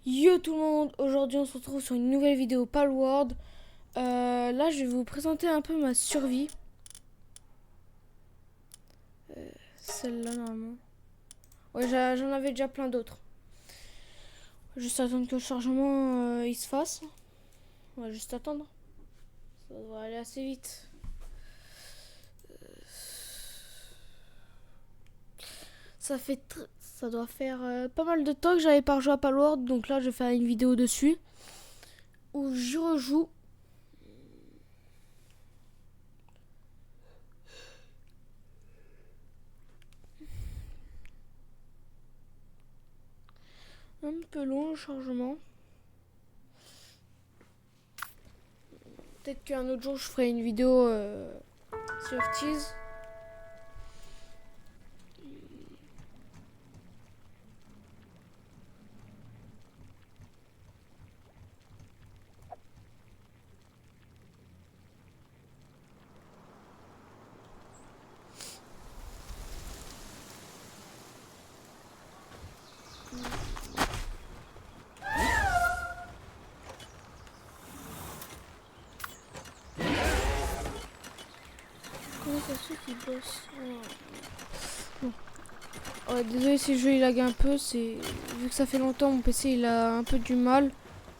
Yo tout le monde, aujourd'hui on se retrouve sur une nouvelle vidéo Palworld. Là je vais vous présenter un peu ma survie. Celle-là normalement. Ouais, j'en avais déjà plein d'autres. Juste attendre que le chargement il se fasse. On va juste attendre. Ça devrait aller assez vite. Ça doit faire pas mal de temps que j'avais pas rejoué à Palworld. Donc là je vais faire une vidéo dessus. Où je rejoue. Un peu long le chargement. Peut-être qu'un autre jour je ferai une vidéo sur Tease. Comment ça se fait qu'il bosse? Bon. Ouais, désolé si le jeu il lag un peu, c'est vu que ça fait longtemps mon PC il a un peu du mal,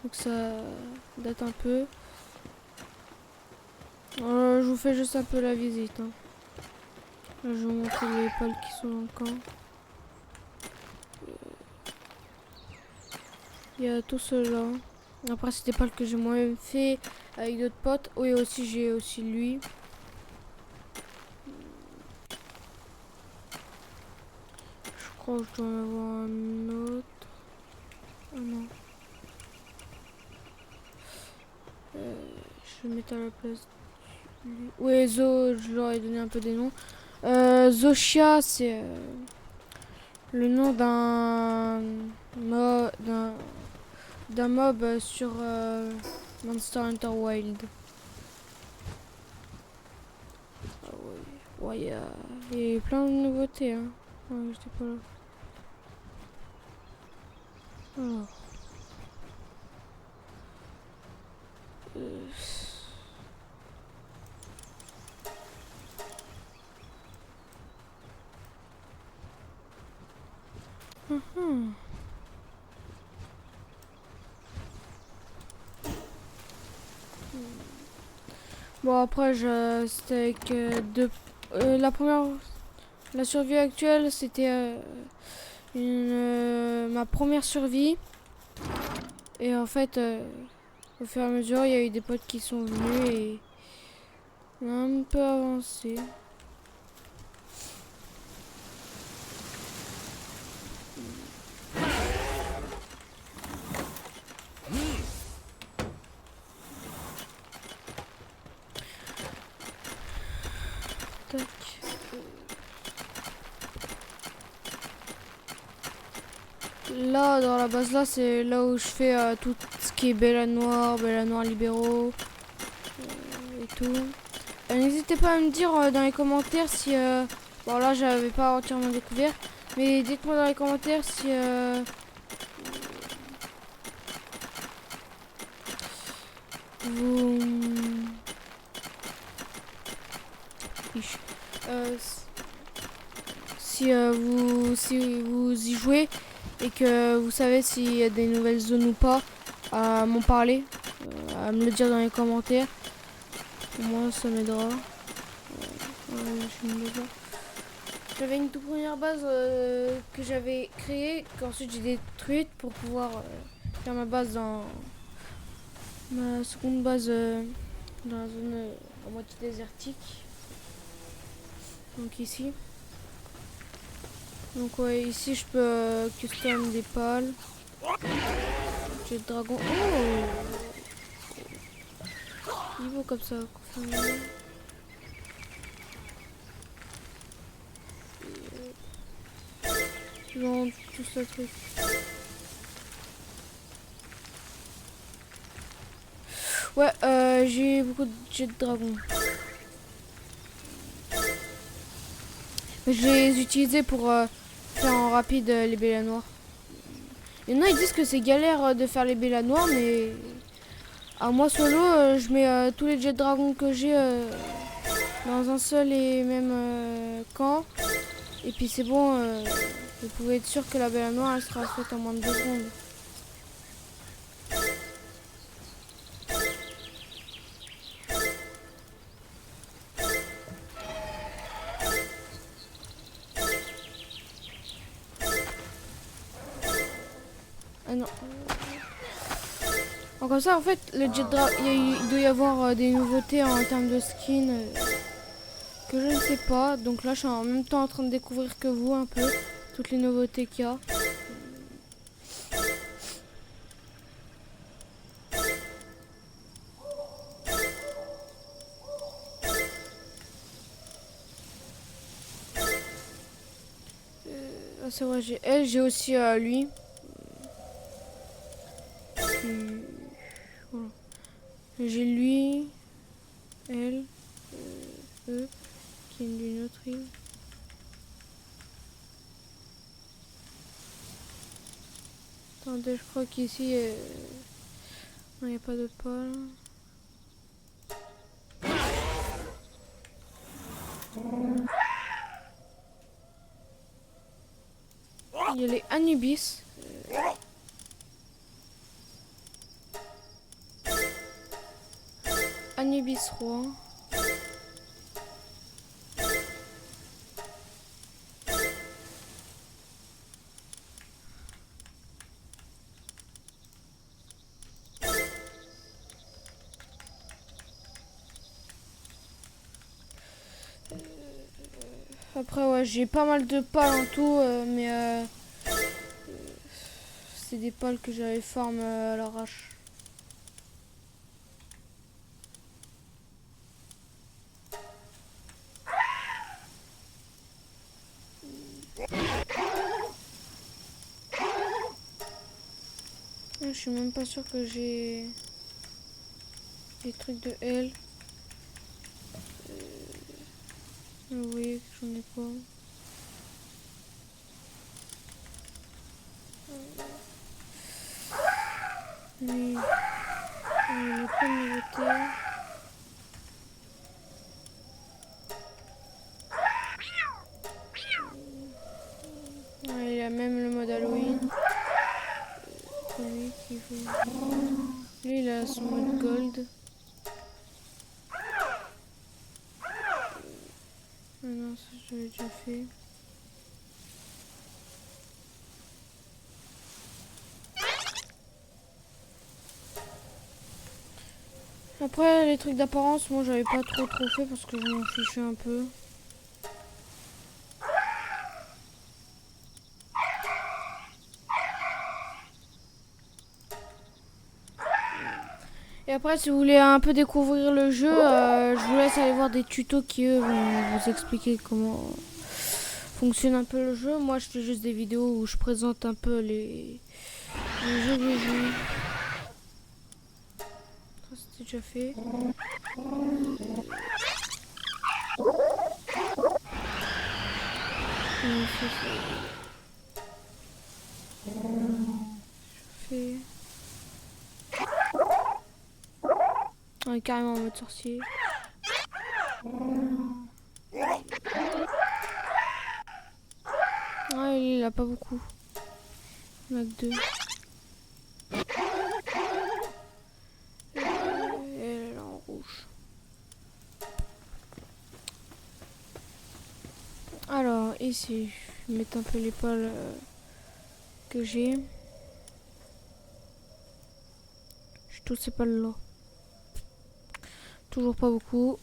donc ça date un peu. Je vous fais juste un peu la visite. Hein. Là, je vais vous montrer les pales qui sont dans le camp. Il y a tout cela. Après c'est des pales que j'ai moi-même fait avec d'autres potes. Oui aussi j'ai aussi lui. Je crois que je dois en avoir un autre. Ah non. Je vais le mettre à la place. Oui, Zo, je leur ai donné un peu des noms. Zoshia, c'est le nom d'un mob sur Monster Hunter Wild. Ah ouais, ouais, il y a plein de nouveautés. Hein. Ouais, j'étais pas là. Alors, euh, hum. Bon après c'était avec la survie actuelle c'était ma première survie et en fait au fur et à mesure il y a eu des potes qui sont venus et on a un peu avancé. Tac. Là dans la base là c'est là où je fais tout ce qui est Bella Noire libéraux et tout. N'hésitez pas à me dire dans les commentaires si bon là j'avais pas entièrement découvert mais dites-moi dans les commentaires si vous euh, si vous y jouez et que vous savez s'il y a des nouvelles zones ou pas, à m'en parler, à me le dire dans les commentaires. Moi ça m'aidera. J'avais une toute première base que j'avais créée, qu'ensuite j'ai détruite pour pouvoir faire ma base dans ma seconde base dans la zone à moitié désertique. Donc ici. Donc ouais, ici je peux custom des pales. J'ai le dragon. Oh, il vaut comme ça. Genre tout ce truc. Ouais, j'ai beaucoup de jets de dragon. Mais je vais les utiliser pour faire en rapide les bélets noirs. Il y en a, ils disent que c'est galère de faire les Bella noirs, mais à moi solo, je mets tous les Jet Dragons que j'ai dans un seul et même camp. Et puis c'est bon, vous pouvez être sûr que la Bella noire, elle sera faite en moins de 2 secondes. Ah non. Donc comme ça, en fait, le Jet Dragon, il doit y avoir des nouveautés en termes de skin que je ne sais pas. Donc là, je suis en même temps en train de découvrir que vous un peu toutes les nouveautés qu'il y a. Ah, c'est vrai, j'ai elle, j'ai aussi lui. Voilà. J'ai lui, elle, eux, qui est d'une autre île. Attendez, je crois qu'ici, il n'y a pas de pôle. Il y a les Anubis. Anubis roi. Après, ouais, j'ai pas mal de pales en tout, mais c'est des pales que j'avais farm à l'arrache. Je suis même pas sûr que j'ai les trucs de L. Oui, j'en ai pas. Oui, il n'y a pas de nouveauté. Ouais, il y a même le mode Halloween. C'est lui qui fait. Lui, il a son mode gold. Ah non, ça j'avais déjà fait. Après, les trucs d'apparence, moi j'avais pas trop fait parce que je m'en fichais un peu. Et après, si vous voulez un peu découvrir le jeu, je vous laisse aller voir des tutos qui, eux, vont vous expliquer comment fonctionne un peu le jeu. Moi, je fais juste des vidéos où je présente un peu les jeux que j'ai joués. Ça, c'était déjà fait. Fait. On est carrément en mode sorcier. Ah, il a pas beaucoup. Il en a que 2. Et elle est en rouge. Alors, ici, je vais mettre un peu les pales que j'ai. J'ai toutes ces pales là. Toujours pas beaucoup.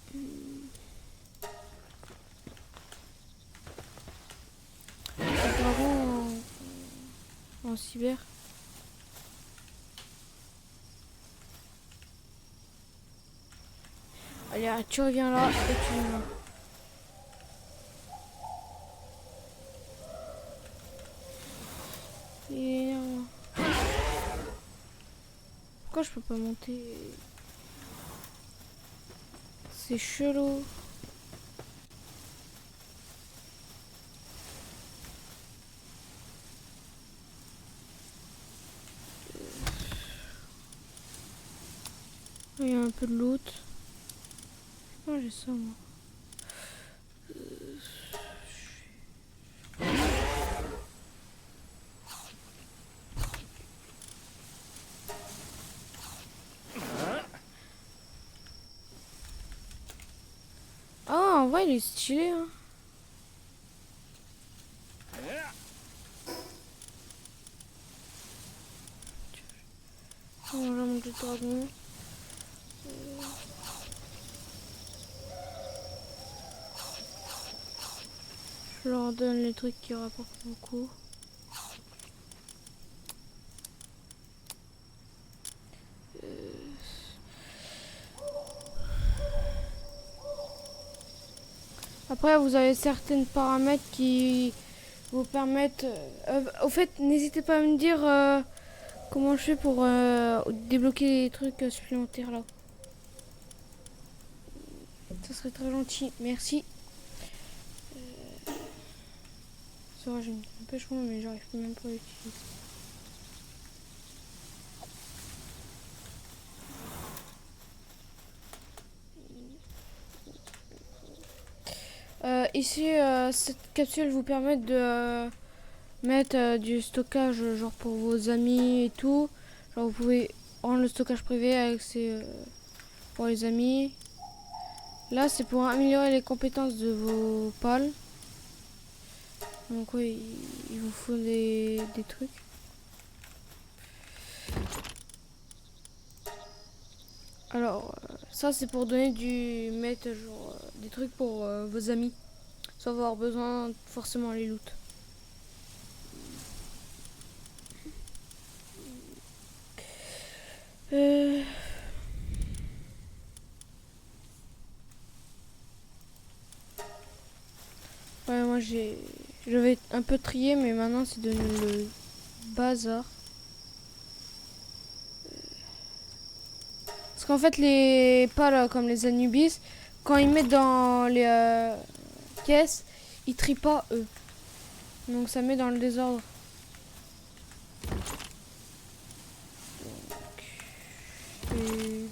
Le dragon en cyber. Allez, tu reviens là et tu viens là. Et pourquoi je peux pas monter? C'est chelou. Il y a un peu de loot. Ah, j'ai ça moi. Ah, en vrai, il est stylé. Hein. On va monter le dragon. Je leur donne les trucs qui rapportent beaucoup. Après, vous avez certains paramètres qui vous permettent... au fait, n'hésitez pas à me dire comment je fais pour débloquer les trucs supplémentaires là. Ça serait très gentil. Merci. Ça va, j'ai une pêche moi, mais j'arrive même pas à l'utiliser. Ici, cette capsule vous permet de mettre du stockage genre pour vos amis et tout. Genre vous pouvez rendre le stockage privé avec pour les amis. Là c'est pour améliorer les compétences de vos pals. Donc oui, il vous faut des trucs. Alors ça c'est pour donner mettre genre des trucs pour vos amis. Sans avoir besoin forcément les loot. Ouais, moi j'avais un peu trié, mais maintenant c'est devenu le bazar. Parce qu'en fait, les pales comme les Anubis, quand ils mettent dans les caisses, ils trient pas eux. Donc ça met dans le désordre. Et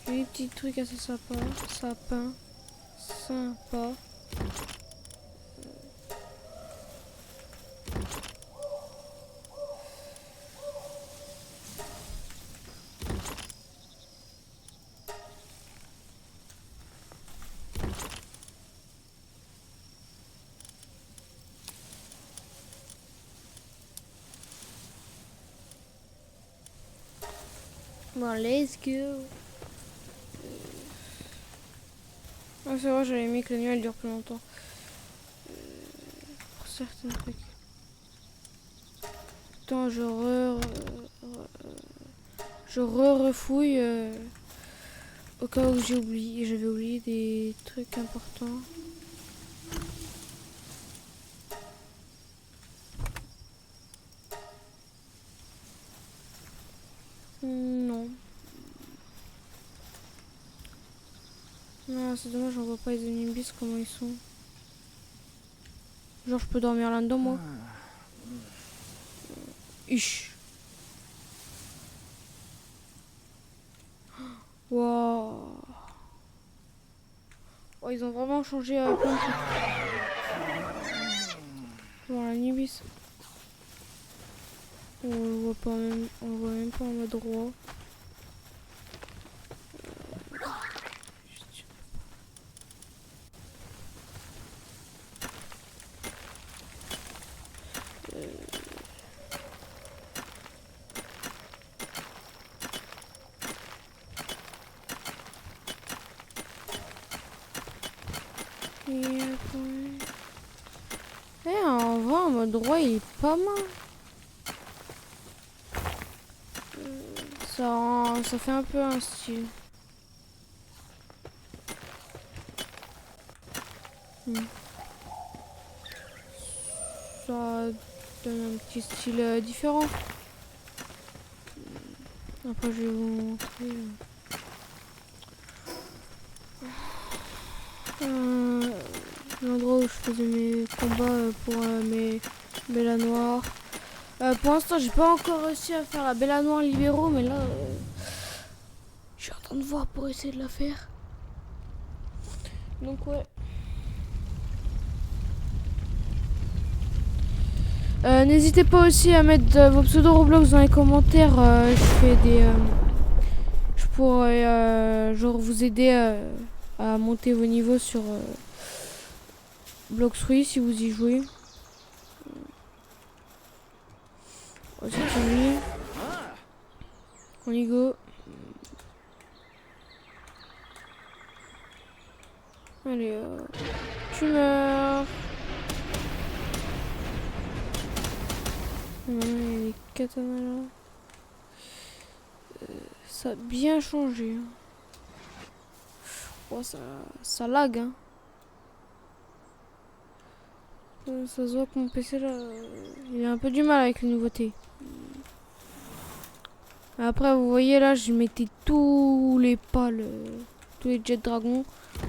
des petits trucs assez sympas. Sapin. Sympa. Bon, let's go. Ah, c'est vrai, j'avais mis que la nuit elle dure plus longtemps. Pour certains trucs. Attends, je refouille au cas où j'avais oublié des trucs importants. Non. Non, c'est dommage, on voit pas les Anubis comment ils sont. Genre, je peux dormir là-dedans, moi. Ish. Waouh. Oh, ils ont vraiment changé plein de trucs. Bon, l'Anubis. On le voit pas même, on le voit même pas en mode roi. En vrai, en mode roi, il est pas mal. Ça fait un peu un style. Ça donne un petit style différent. Après, je vais vous montrer. L'endroit où je faisais mes combats pour mes Bella Noire. Pour l'instant, j'ai pas encore réussi à faire la Bella Noire libéraux, mais là, Je suis en train de voir pour essayer de la faire. Donc ouais. N'hésitez pas aussi à mettre vos pseudo Roblox dans les commentaires. Je fais des... je pourrais genre vous aider à monter vos niveaux sur Blox3 si vous y jouez. Oh, c'est fini. On y go. Allez, tu meurs. Il y a des katanas là. Ça a bien changé. Oh, ça lag. Hein. Ça se voit que mon PC là, il a un peu du mal avec les nouveautés. Après, vous voyez là, je mettais tous les pales, tous les Jet Dragon.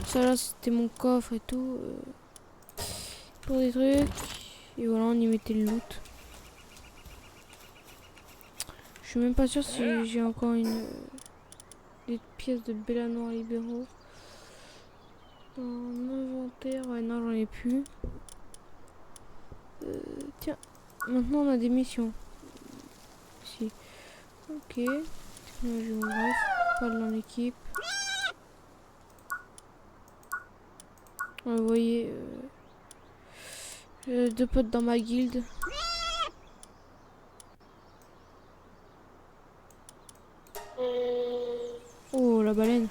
Ça là, c'était mon coffre et tout. Pour des trucs. Et voilà, on y mettait le loot. Je suis même pas sûr si j'ai encore des pièces de Bella Noire libéraux. Dans l'inventaire, ouais, non, j'en ai plus. Tiens, maintenant on a des missions. Ici. Ok. Technologie, bref, pas dans l'équipe. Vous voyez, deux potes dans ma guilde. Oh, la baleine.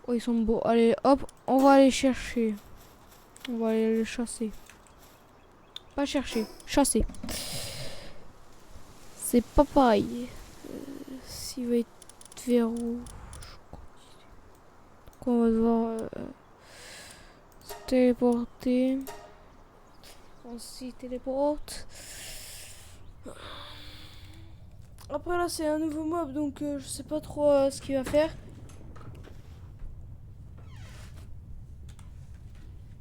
Oh, ils sont beaux. Allez, hop, on va aller chercher. On va aller le chasser. Pas chercher, chasser. C'est pas pareil. S'il va être vers où, donc on va devoir se téléporter. On s'y téléporte. Après là c'est un nouveau mob donc je sais pas trop ce qu'il va faire.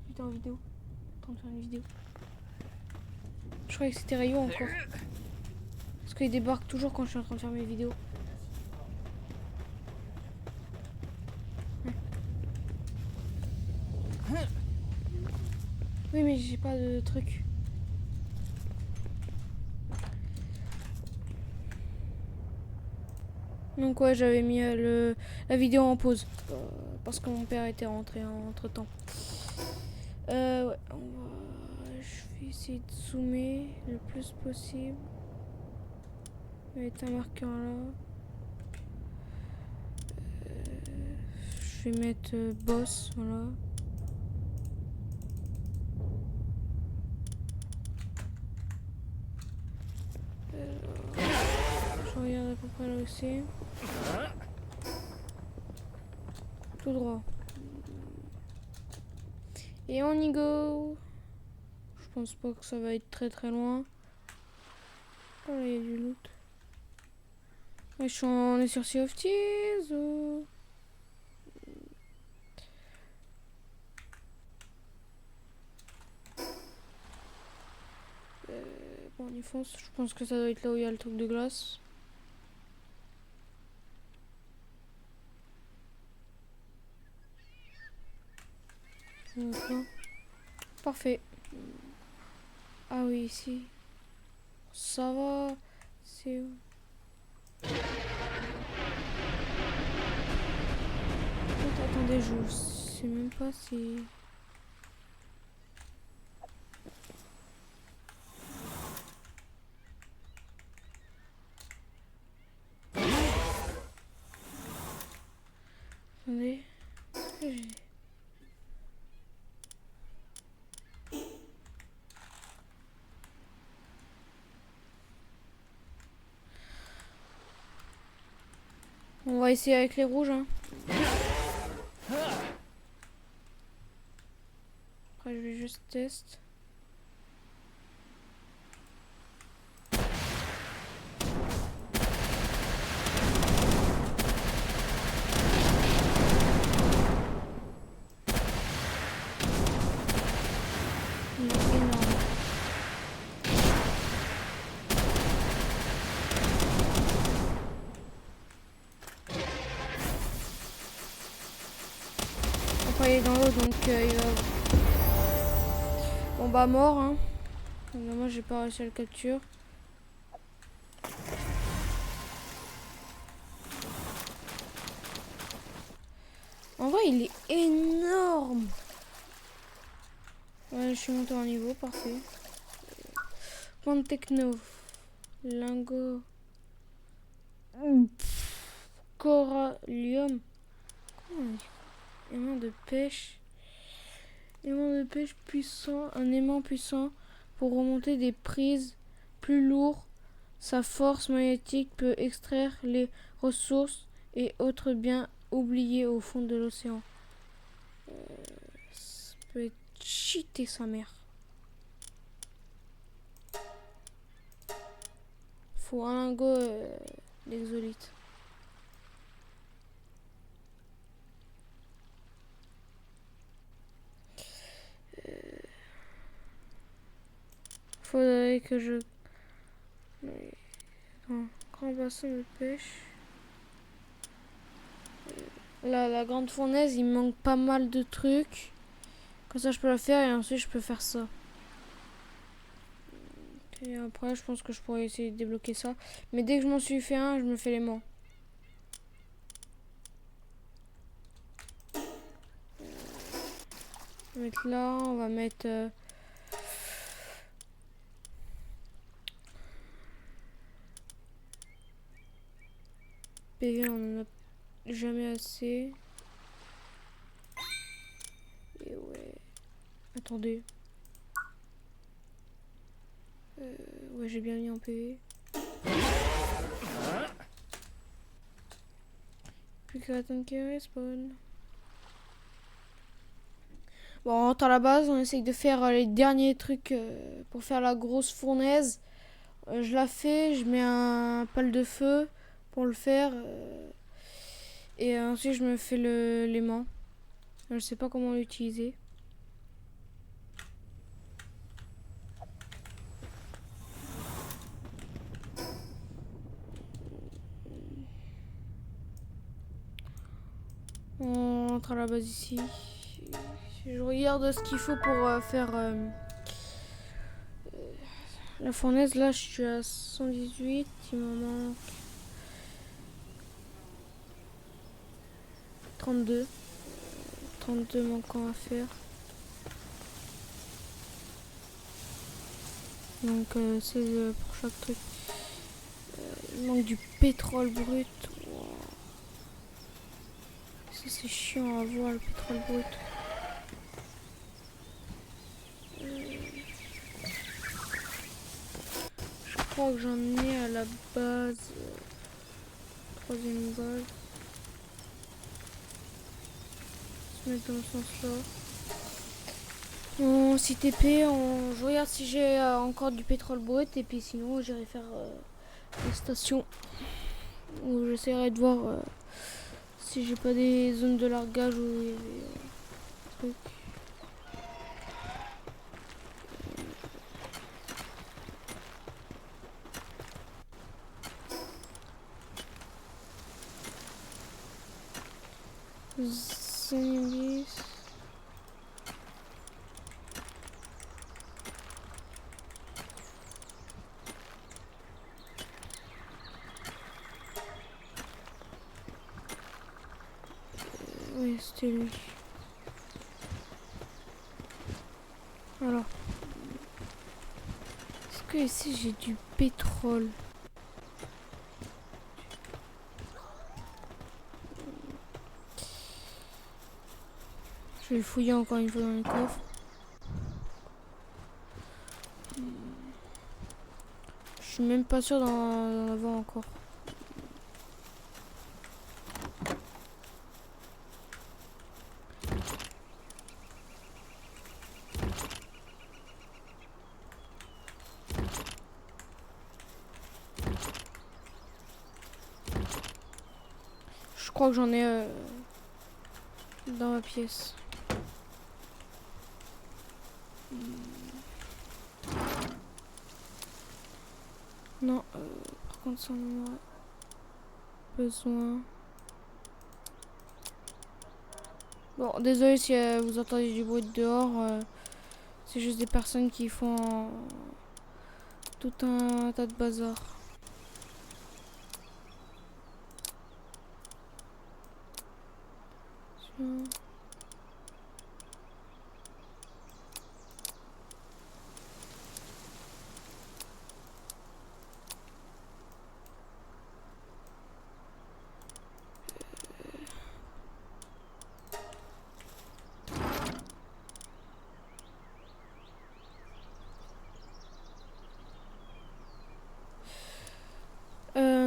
J'étais en vidéo. En train de faire une vidéo. Je croyais que c'était Rayo encore. Parce qu'il débarque toujours quand je suis en train de faire mes vidéos. Oui mais j'ai pas de truc. Donc ouais j'avais mis la vidéo en pause. Parce que mon père était rentré entre temps. Ouais, je vais essayer de zoomer le plus possible. Mettre un marqueur là. Je vais mettre boss, voilà. Je regarde à peu près là aussi. Tout droit. Et on y go. Je pense pas que ça va être très très loin. Oh là, il y a du loot. Ouais, on est sur Sea of Thieves. Bon, on y fonce. Je pense que ça doit être là où il y a le truc de glace. D'accord. Parfait. Ah oui, ici. Ça va. C'est où? Attendez, je sais même pas si... Attendez. On va essayer avec les rouges. Hein. Après, je vais juste tester. Il est énorme. il est dans l'eau, donc il va... Bon bah mort, hein. Moi j'ai pas réussi à le capturer. En vrai il est énorme. Ouais, je suis monté en niveau, parfait. Point de techno. Lingot. Corallium. Comment on dit? Aimant de pêche. Aimant de pêche puissant. Un aimant puissant pour remonter des prises plus lourdes. Sa force magnétique peut extraire les ressources et autres biens oubliés au fond de l'océan. Ça peut être cheaté sa mère. Faut un lingot d'exolite. Faudrait que je... Non. Grand bassin de pêche. Là, la grande fournaise, il me manque pas mal de trucs. Comme ça, je peux la faire et ensuite, je peux faire ça. Et après, je pense que je pourrais essayer de débloquer ça. Mais dès que je m'en suis fait un, je me fais l'aimant. On va mettre là, on va mettre... PV, on en a jamais assez. Et ouais. Attendez. Ouais, j'ai bien mis en PV. Plus qu'à attendre qu'il respawn. Bon, on rentre à la base, on essaye de faire les derniers trucs pour faire la grosse fournaise. Je la fais, je mets un pal de feu pour le faire. Et ensuite, je me fais l'aimant. Je sais pas comment l'utiliser. On rentre à la base ici. Je regarde ce qu'il faut pour faire la fournaise. Là, je suis à 118. Il m'en manque 32. 32 manquants à faire. Donc, 16 pour chaque truc. Il manque du pétrole brut. Wow. Ça, c'est chiant à voir, le pétrole brut. Je crois que j'en ai à la base. Troisième base. Se mettre dans le sens là. On s'y TP, je regarde si j'ai encore du pétrole brut et puis sinon j'irai faire des stations où j'essaierai de voir si j'ai pas des zones de largage où il y avait des trucs. Zombies. Oui, c'était lui. Alors. Est-ce que ici j'ai du pétrole? Je vais le fouiller encore une fois dans les coffres. Je suis même pas sûr d'en avoir encore. Je crois que j'en ai dans ma pièce. Non, par contre ça en a besoin. Bon, désolé si vous entendez du bruit de dehors. C'est juste des personnes qui font tout un tas de bazar. Tiens.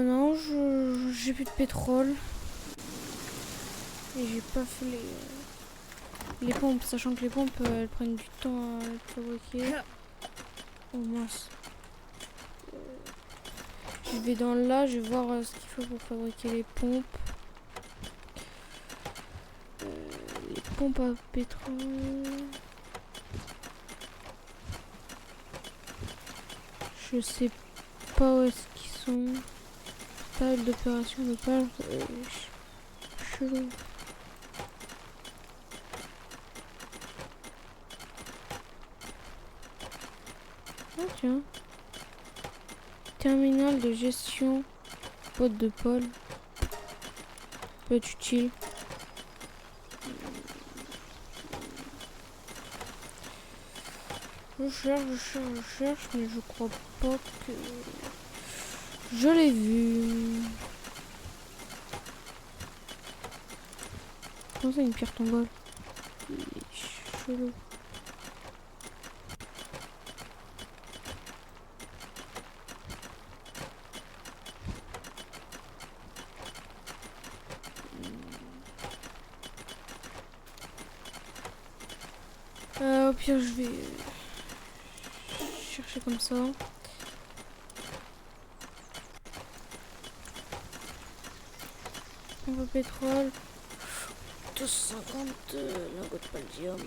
Non, j'ai plus de pétrole. Et j'ai pas fait les pompes, sachant que les pompes elles prennent du temps à être fabriquées. Oh mince. Je vais dans là, je vais voir ce qu'il faut pour fabriquer les pompes. Les pompes à pétrole. Je sais pas où est-ce qu'ils sont. Pas d'opération de page. Chelou. Ah tiens. Terminal de gestion. Boîte de pôle. Peut être utile. Je cherche, mais je crois pas que je l'ai vu. Comment ça, une pierre tombale? Il est chelou. Au pire, je vais chercher comme ça. On va pétrole. 250 lingots de palladium.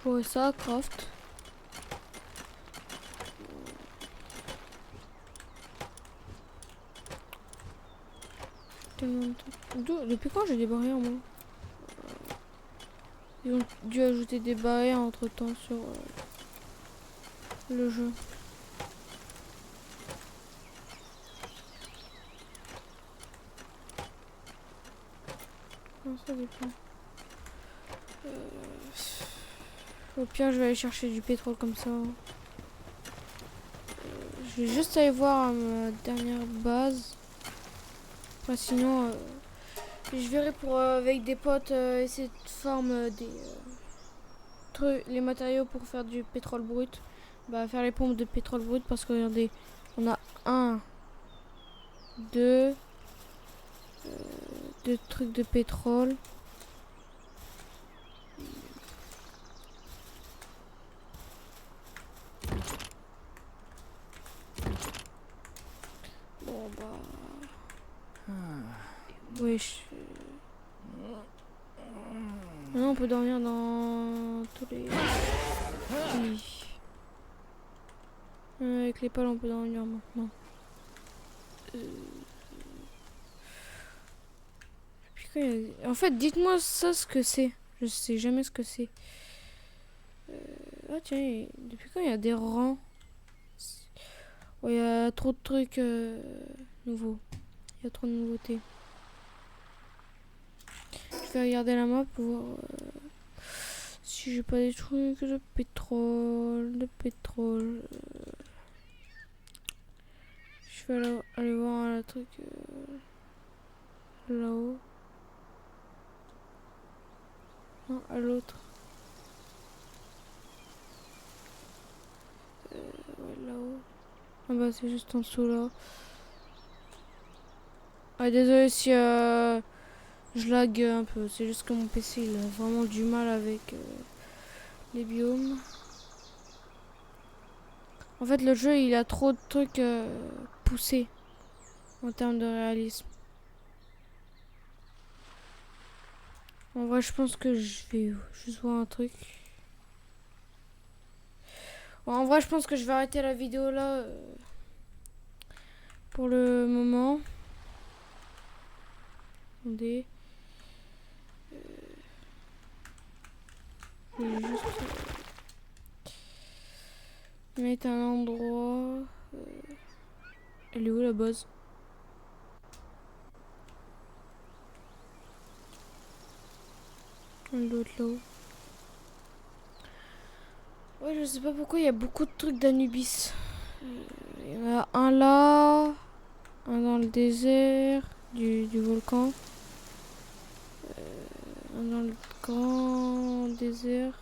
Ouais, ça, craft. Depuis quand j'ai des barrières, moi? Ils ont dû ajouter des barrières entre temps sur le jeu. Non, ça dépend. Au pire, je vais aller chercher du pétrole comme ça. Je vais juste aller voir ma dernière base. Enfin, sinon, je verrai pour avec des potes essayer de former des trucs, les matériaux pour faire du pétrole brut. Bah, faire les pompes de pétrole brut parce que regardez, on a deux trucs de pétrole. Bon bah. Oui. Maintenant on peut dormir dans tous les. Oui. Avec les pales on peut dormir maintenant. En fait, dites-moi ça ce que c'est. Je sais jamais ce que c'est. Ah tiens, depuis quand il y a des rangs? Ouais, il y a trop de trucs nouveaux. Il y a trop de nouveautés. Je vais regarder la map pour voir si j'ai pas des trucs de pétrole. Je vais aller voir un truc là-haut. Non, à l'autre. Ouais, là-haut. Ah bah c'est juste en dessous là. Ah désolé si je lag un peu. C'est juste que mon PC il a vraiment du mal avec les biomes. En fait le jeu il a trop de trucs poussés en termes de réalisme. En vrai je pense que je vais juste voir un truc. Bon, en vrai, je pense que je vais arrêter la vidéo là pour le moment. Attendez. Je vais juste mettre un endroit. Elle est où la base? L'autre là-haut. Ouais, je sais pas pourquoi il y a beaucoup de trucs d'Anubis. Il y en a un là, un dans le désert du volcan, un dans le grand désert.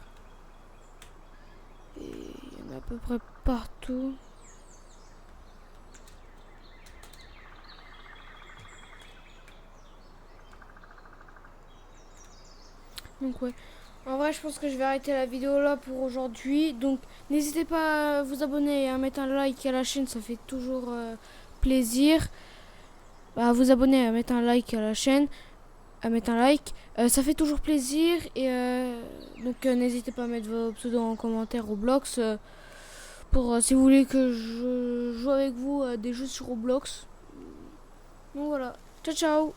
Et il y en a à peu près partout. Donc ouais. En vrai, je pense que je vais arrêter la vidéo là pour aujourd'hui. Donc, n'hésitez pas à vous abonner et à mettre un like à la chaîne, ça fait toujours plaisir. À vous abonner, à mettre un like à la chaîne, à mettre un like, ça fait toujours plaisir. Et donc, n'hésitez pas à mettre vos pseudos en commentaire Roblox pour si vous voulez que je joue avec vous à des jeux sur Roblox. Donc voilà, ciao ciao.